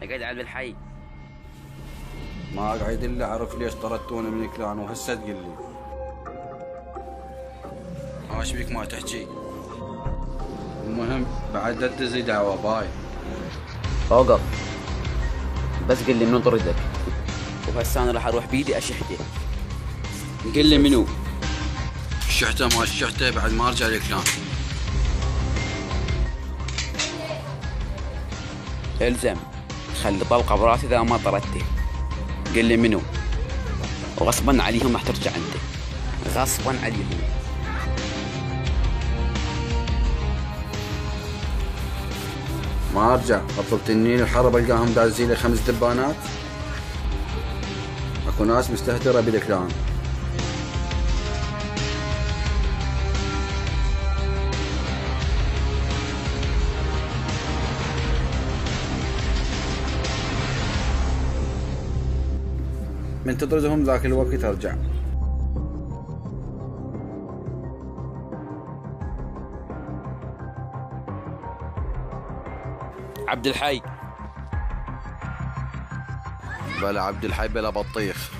اقعد على الحي. ما اقعد الا اعرف ليش طردتونا من كلان وهسه تقول لي. ايش بيك ما تحكي؟ المهم بعد لا تدزي دعوه باي. اوقف، بس قل لي منو طردك، وهسه انا راح اروح بيدي اشحته. قل لي منو؟ الشحته ما الشحته بعد ما ارجع لكلان. الزم، خلي طلقه براسي اذا ما طردته. قل لي منو، وغصبا عليهم راح ترجع انت، غصبا عليهم. ما ارجع افضل تنين الحرب القاهم دازين لي 5 دبانات. اكو ناس مستهتره بالكلان. من تطردهم ذاك الوقت ارجع. عبد الحي. بلا عبد الحي بلا بطيخ.